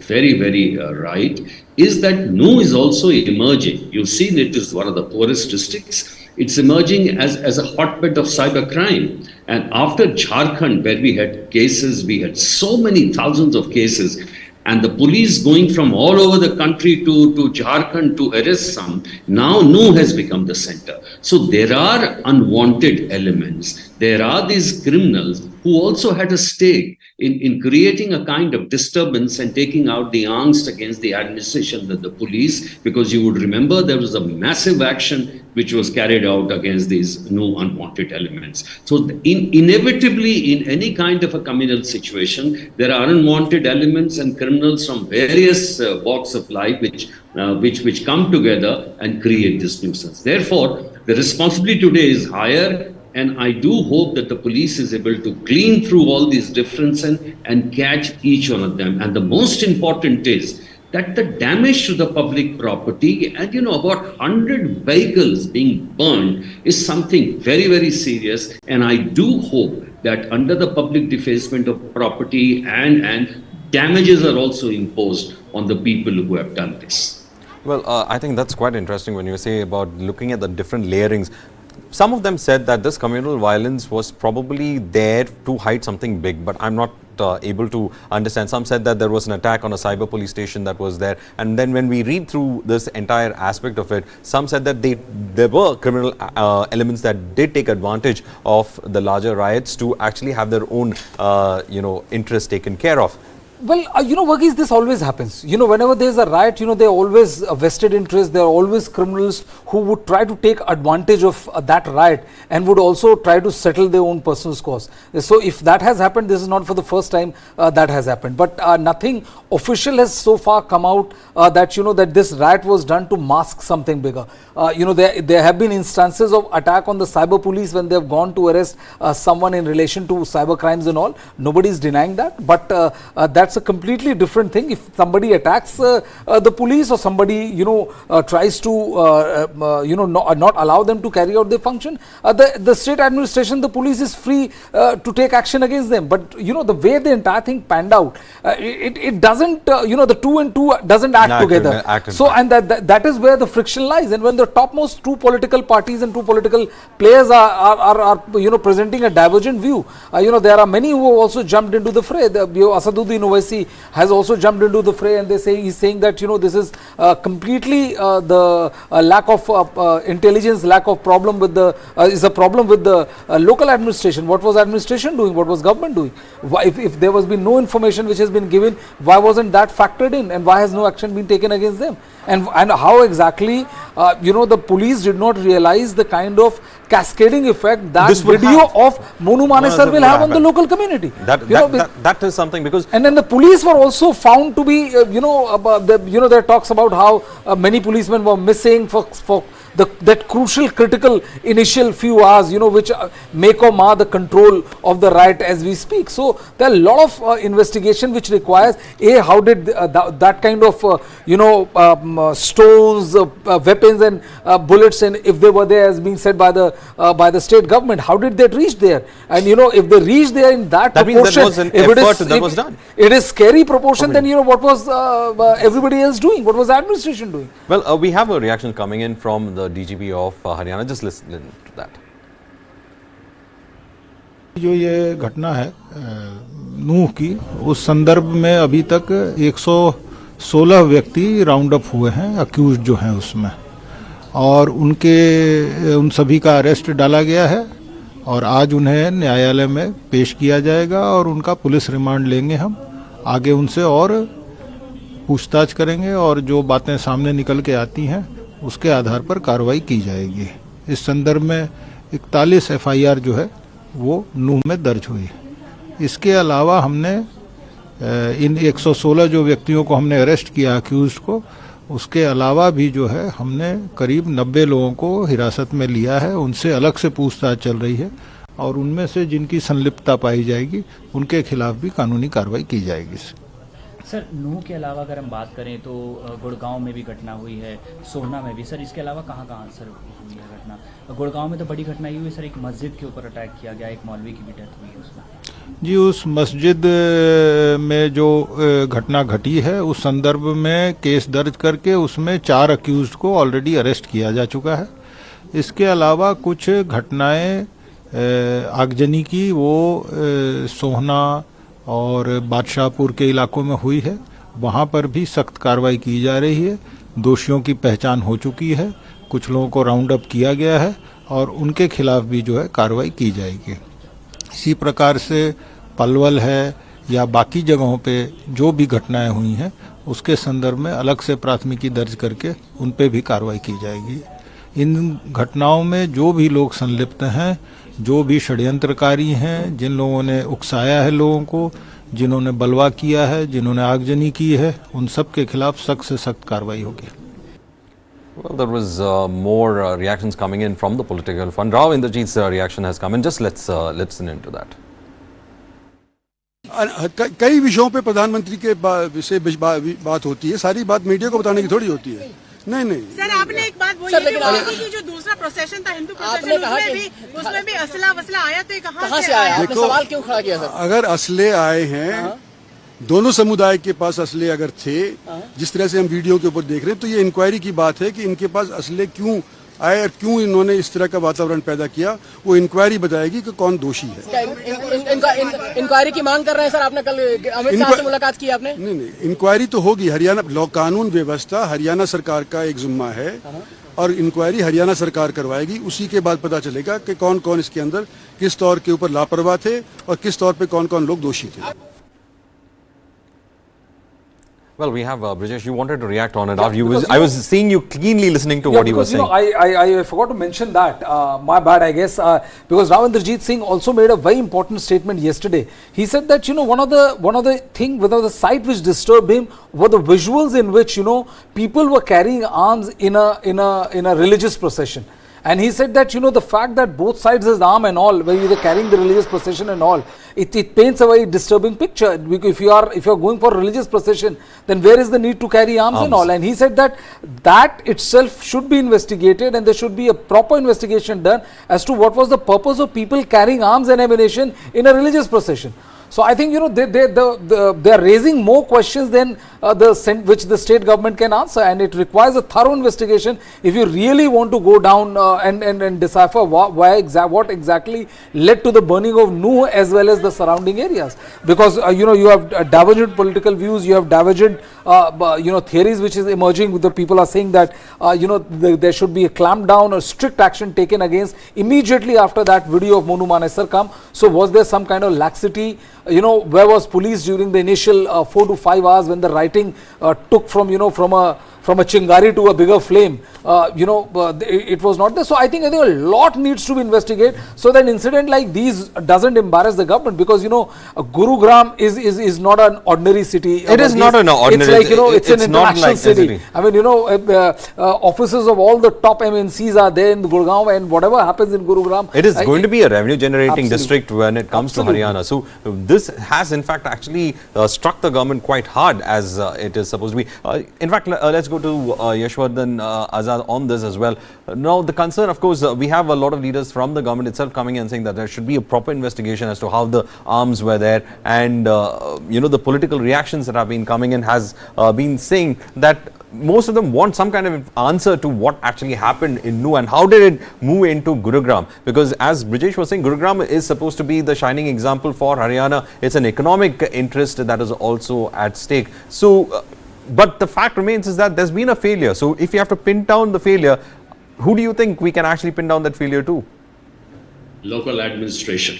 very right, is that Nuh is also emerging. You've seen it is one of the poorest districts. It's emerging as a hotbed of cyber crime. And after Jharkhand, where we had cases, we had so many thousands of cases, and the police going from all over the country to Jharkhand to arrest some, now Nuh has become the center. So there are unwanted elements. There are these criminals who also had a stake in creating a kind of disturbance and taking out the angst against the administration, the police, because you would remember there was a massive action which was carried out against these new unwanted elements. So inevitably, in any kind of a communal situation, there are unwanted elements and criminals from various walks of life which come together and create this nuisance. Therefore, the responsibility today is higher, and I do hope that the police is able to clean through all these differences and catch each one of them. And the most important is that the damage to the public property, and you know, about 100 vehicles being burned is something very serious. And I do hope that under the public defacement of property and damages are also imposed on the people who have done this. Well, I think that's quite interesting when you say about looking at the different layerings. Some of them said that this communal violence was probably there to hide something big, but I'm not able to understand. Some said that there was an attack on a cyber police station that was there, and then when we read through this entire aspect of it, some said that there were criminal elements that did take advantage of the larger riots to actually have their own interests taken care of. Well, you know, Varghese, this always happens. You know, whenever there's a riot, you know, there are always a vested interest. There are always criminals who would try to take advantage of that riot and would also try to settle their own personal scores. So if that has happened, this is not for the first time that has happened. But nothing official has so far come out that, you know, that this riot was done to mask something bigger. You know, there have been instances of attack on the cyber police when they have gone to arrest someone in relation to cyber crimes and all. Nobody is denying that. But that's that's a completely different thing. If somebody attacks the police, or somebody tries to not allow them to carry out their function, the state administration, the police is free to take action against them. But the way the entire thing panned out, it doesn't the two and two doesn't act together. So and that is where the friction lies. And when the topmost two political parties and two political players are presenting a divergent view, there are many who have also jumped into the fray. Asaduddin Owaisi has also jumped into the fray, and he's saying that this is completely the lack of intelligence, lack of problem with the is a problem with the local administration. What was administration doing? What was government doing? Why, if there was been no information which has been given, why wasn't that factored in, and why has no action been taken against them? And how exactly the police did not realize the kind of cascading effect that video of Monu Manesar will have on the local community. That is something, because and then the police were also found to be there are talks about how many policemen were missing for that crucial critical initial few hours, which make or mar the control of the riot as we speak. So there are a lot of investigation which requires how did that kind of stones, weapons and bullets, and if they were there as being said by the state government, how did they reach there? And if they reached there in that proportion, means that was an effort that was done. It is scary proportion. Then what was everybody else doing? What was the administration doing? Well, we have a reaction coming in from the DGP of Haryana. Just listen to that. जो ये घटना है नूह की, उस संदर्भ में अभी तक 116 व्यक्ति राउंड अप हुए हैं, अक्यूज्ड जो हैं उसमें, और उन सभी का अरेस्ट डाला गया है और आज उन्हें न्यायालय में पेश किया जाएगा और उनका पुलिस रिमांड लेंगे हम। आगे उनसे और पूछताछ करेंगे और जो बातें सामने निकल के आती हैं उसके आधार पर कार्रवाई की जाएगी। इस संदर्भ में 41 एफआईआर जो है वो नूह में दर्ज हुई। इसके अलावा हमने इन 116 जो व्यक्तियों को हमने अरेस्ट किया अक्यूज को, उसके अलावा भी जो है हमने करीब 90 लोगों को हिरासत में लिया है, उनसे अलग से पूछताछ चल रही है और उनमें से जिनकी संलिप्तता पाई जाएगी उनके खिलाफ भी कानूनी कार्रवाई की जाएगी। सर, नूह के अलावा अगर हम बात करें तो गुड़गांव में भी घटना हुई है, सोहना में भी। सर, इसके अलावा कहाँ कहाँ सर हुई है घटना? गुड़गांव में तो बड़ी घटना ये हुई सर, एक मस्जिद के ऊपर अटैक किया गया, एक मौलवी की भी डेथ हुई है उसमें। जी, उस मस्जिद में जो घटना घटी है उस संदर्भ में केस दर्ज करके उसमें 4 अक्यूज्ड को ऑलरेडी अरेस्ट किया जा चुका है। इसके अलावा कुछ घटनाएं आगजनी की वो सोहना और बादशाहपुर के इलाकों में हुई है, वहाँ पर भी सख्त कार्रवाई की जा रही है। दोषियों की पहचान हो चुकी है, कुछ लोगों को राउंड अप किया गया है और उनके खिलाफ भी जो है कार्रवाई की जाएगी। इसी प्रकार से पलवल है या बाकी जगहों पे जो भी घटनाएं हुई हैं उसके संदर्भ में अलग से प्राथमिकी दर्ज करके उन पे भी कार्रवाई की जाएगी। इन घटनाओं में जो भी लोग संलिप्त हैं, जो भी षड्यंत्रकारी हैं, जिन लोगों ने उकसाया है लोगों को, जिन्होंने बलवा किया है, जिन्होंने आगजनी की है, उन सब के खिलाफ सख्त से सख्त कार्रवाई होगी। Well, there was more reactions coming in from the political front. Rao Inderjeet's reaction has come in. Just let's listen into that. कई विषयों पे प्रधानमंत्री के विषय बात होती है, सारी बात मीडिया को बताने की थोड़ी होती है। नहीं सर, आपने एक बात बोली कि जो दूसरा प्रोसेशन था, हिंदू प्रोसेशन, उसमें भी असला वसला आया, तो कहाँ से आया? देखो, सवाल क्यों खड़ा किया सर? अगर असले आए हैं, दोनों समुदाय के पास असले अगर थे, जिस तरह से हम वीडियो के ऊपर देख रहे हैं, तो ये इंक्वायरी की बात है कि इनके पास असले क्यों आए और क्यों इन्होंने इस तरह का वातावरण पैदा किया। वो इंक्वायरी बताएगी कि कौन दोषी है। इंक्वायरी की मांग कर रहे हैं सर, आपने कल अमित शाह से मुलाकात की आपने? नहीं, इंक्वायरी तो होगी। हरियाणा कानून व्यवस्था हरियाणा सरकार का एक जिम्मा है और इंक्वायरी हरियाणा सरकार करवाएगी। उसी के बाद पता चलेगा कि कौन कौन इसके अंदर किस तौर के ऊपर लापरवाह थे और किस तौर पे कौन कौन लोग दोषी थे। Well, we have Brijesh. You wanted to react on it. I was seeing you keenly listening to what he was saying. I forgot to mention that. My bad, I guess. Because Rao Inderjeet Singh also made a very important statement yesterday. He said that one of the sight which disturbed him were the visuals in which people were carrying arms in a religious procession. And he said that, the fact that both sides is armed and all, where they're carrying the religious procession and all, it paints a very disturbing picture. If you are going for religious procession, then where is the need to carry arms and all? And he said that itself should be investigated, and there should be a proper investigation done as to what was the purpose of people carrying arms and ammunition in a religious procession. So I think, they are raising more questions than which the state government can answer, and it requires a thorough investigation if you really want to go down and decipher what exactly led to the burning of Nuh as well as the surrounding areas. Because you have divergent political views, you have divergent theories which is emerging. The people are saying that there should be a clampdown or strict action taken against immediately after that video of Monu Manesar come. So was there some kind of laxity? Where was police during the initial 4 to 5 hours when the rioting took from a chingari to a bigger flame? It was not there. So I think a lot needs to be investigated so that incident like these doesn't embarrass the government, because Gurugram is not an ordinary city. It is not an ordinary. It's like it's an international city. I mean offices of all the top MNCs are there in Gurgaon, and whatever happens in Gurugram, it is going to be a revenue generating district when it comes to Haryana. So this has in fact actually struck the government quite hard, as it is supposed to be. In fact, let's go to Yashwardhan Azad on this as well. Now the concern, of course, we have a lot of leaders from the government itself coming and saying that there should be a proper investigation as to how the arms were there, and the political reactions that have been coming in has been saying that most of them want some kind of answer to what actually happened in Nuh and how did it move into Gurugram, because as Brijesh was saying, Gurugram is supposed to be the shining example for Haryana. It's an economic interest that is also at stake. So but the fact remains is that there's been a failure. So if you have to pin down the failure, who do you think we can actually pin down that failure to? Local administration.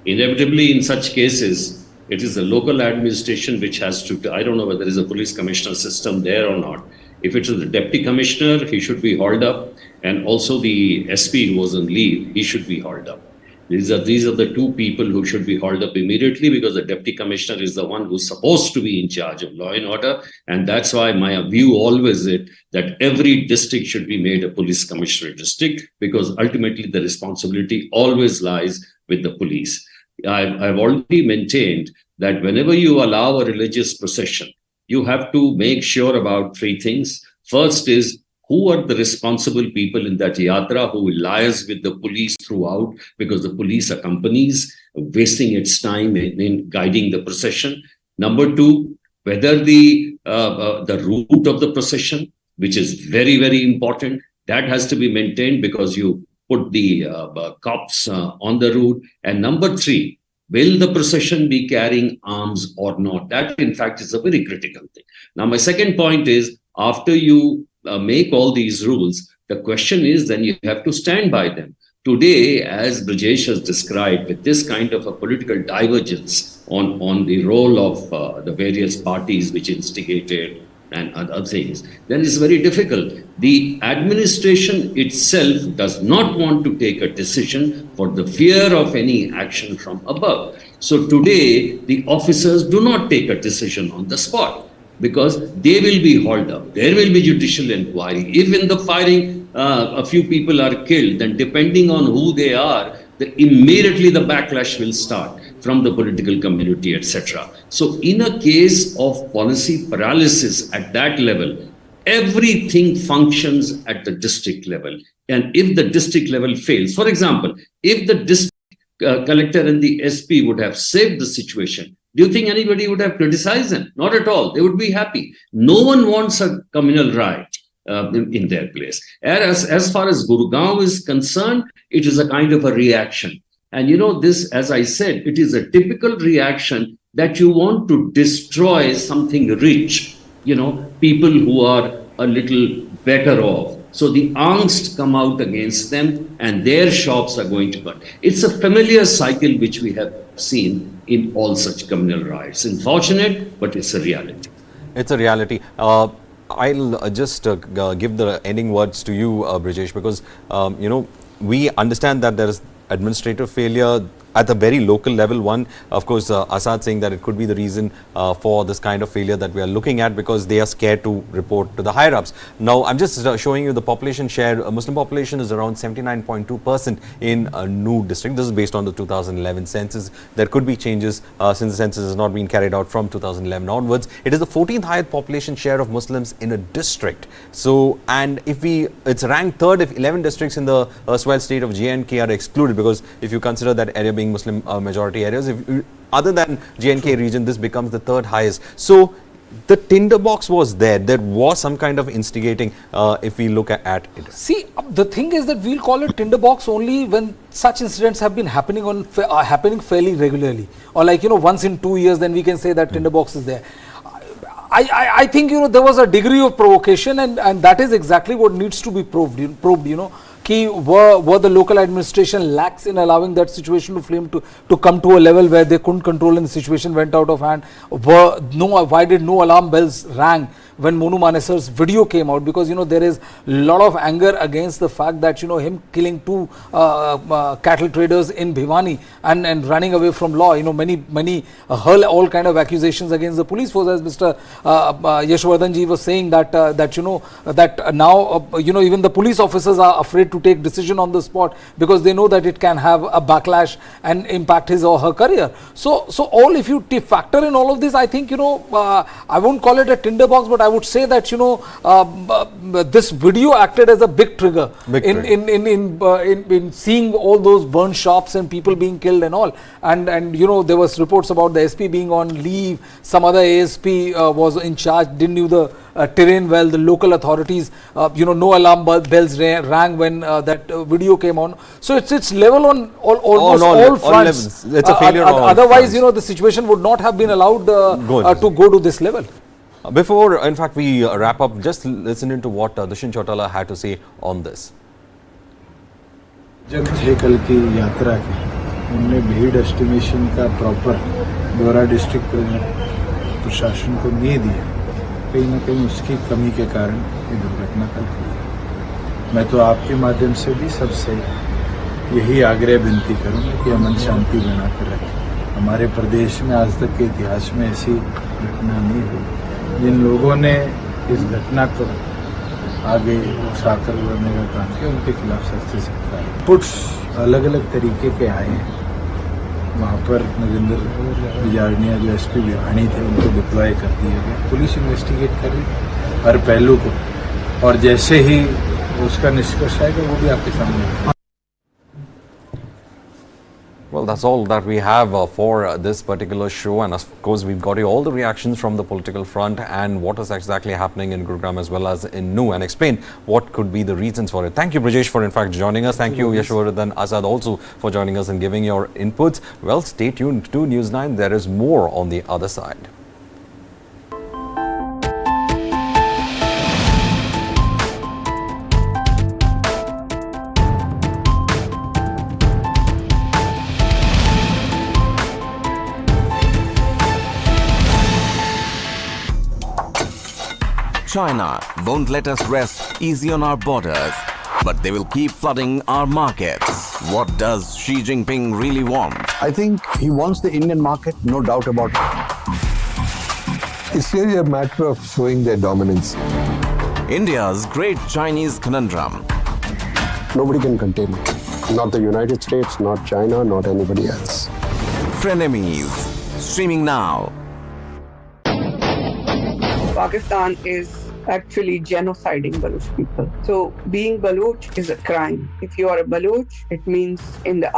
Inevitably, in such cases, it is the local administration which has to, I don't know whether there is a police commissioner system there or not. If it is the deputy commissioner, he should be hauled up, and also the SP who was on leave, he should be hauled up. These are the two people who should be hauled up immediately, because the deputy commissioner is the one who's supposed to be in charge of law and order. And that's why my view always is that every district should be made a police commissioner district, because ultimately the responsibility always lies with the police. I've already maintained that whenever you allow a religious procession, you have to make sure about three things. First is, who are the responsible people in that yatra who will liaise with the police throughout, because the police accompanies, wasting its time in guiding the procession. Number two, whether the route of the procession, which is very, very important, that has to be maintained, because you put the cops on the route. And number three, will the procession be carrying arms or not? That, in fact, is a very critical thing. Now, my second point is, after you make all these rules, the question is, then you have to stand by them. Today, as Brijesh has described, with this kind of a political divergence on the role of the various parties which instigated and other things, then it's very difficult. The administration itself does not want to take a decision for the fear of any action from above. So today, the officers do not take a decision on the spot, because they will be hauled up. There will be judicial inquiry. If in the firing a few people are killed, then depending on who they are, immediately the backlash will start from the political community, etc. So in a case of policy paralysis at that level, everything functions at the district level. And if the district level fails, for example, if the district collector and the SP would have saved the situation, do you think anybody would have criticized them? Not at all. They would be happy. No one wants a communal riot in their place. As far as Gurugram is concerned, it is a kind of a reaction. And this, as I said, it is a typical reaction that you want to destroy something rich, people who are a little better off. So the angst come out against them, and their shops are going to burn. It's a familiar cycle which we have seen in all such communal riots. Unfortunate, but it's a reality. It's a reality. I'll just give the ending words to you, Brijesh, because we understand that there is administrative failure. at the very local level. One, of course, Assad saying that it could be the reason for this kind of failure that we are looking at, because they are scared to report to the higher ups. Now, I'm just showing you the population share. Muslim population is around 79.2% in Nuh district. This is based on the 2011 census. There could be changes since the census has not been carried out from 2011 onwards. It is the 14th highest population share of Muslims in a district. So, and if it's ranked third if 11 districts in the erstwhile state of J&K are excluded, because if you consider that area being Muslim majority areas, other than J&K region, this becomes the third highest. So the tinderbox was there. There was some kind of instigating if we look at it. See, the thing is that we'll call it tinderbox only when such incidents have been happening happening fairly regularly, or like, once in 2 years, then we can say that tinderbox is there. I think, there was a degree of provocation, and that is exactly what needs to be probed, were the local administration lax in allowing that situation to come to a level where they couldn't control and the situation went out of hand? Why did no alarm bells rang when Monu Maneser's video came out? Because there is a lot of anger against the fact that him killing 2 cattle traders in Bhiwani and running away from law. Many hurl all kind of accusations against the police force, as Mr. Yashwardhan ji was saying that now even the police officers are afraid to take decision on the spot because they know that it can have a backlash and impact his or her career. So all, if you factor in all of this, I think I won't call it a tinderbox, but I would say that this video acted as a big trigger in seeing all those burned shops and people being killed and all. And there was reports about the SP being on leave. Some other ASP was in charge, didn't know the terrain well. The local authorities, no alarm bells rang when that video came on. So it's level on almost all fronts. It's a failure. Otherwise, the situation would not have been allowed to go to this level. Before, in fact, we wrap up, just listening to what Dushyant Chautala had to say on this. जब थे कल की यात्रा के, उनने भीड़ estimation का proper ब्यौरा डिस्ट्रिक्ट प्रशासन को नहीं दिया। कहीं न कहीं उसकी कमी के कारण ये दुर्घटना कल हुई। मैं तो आपके माध्यम से भी सबसे यही आग्रह विनती करूँगा कि अमन शांति बनाकर रखें। हमारे प्रदेश में आज तक के इतिहास में ऐसी घटना नहीं हुई। जिन लोगों ने इस घटना को आगे उछाकर लड़ने का काम किया, उनके खिलाफ सख्ती से कार्रवाई। पुट्स अलग अलग तरीके के आए हैं। वहाँ पर नरेंद्र बिजारनिया जो SP भिवानी थे, उनको डिप्लॉय कर दिया गया। पुलिस इन्वेस्टिगेट कर रही है हर पहलू को, और जैसे ही उसका निष्कर्ष आएगा वो भी आपके सामने। Well, that's all that we have for this particular show, and of course we've got you all the reactions from the political front and what is exactly happening in Gurugram as well as in Nuh, and explain what could be the reasons for it. Thank you, Brijesh, for in fact joining us. Thank you, Yashwardhan, Azad also for joining us and giving your inputs. Well, stay tuned to News 9. There is more on the other side. China won't let us rest easy on our borders, but they will keep flooding our markets. What does Xi Jinping really want? I think he wants the Indian market, no doubt about it. It's really a matter of showing their dominance. India's great Chinese conundrum. Nobody can contain it. Not the United States, not China, not anybody else. Frenemies. Streaming now. Pakistan is actually genociding Baloch people. So being Baloch is a crime. If you are a Baloch, it means in the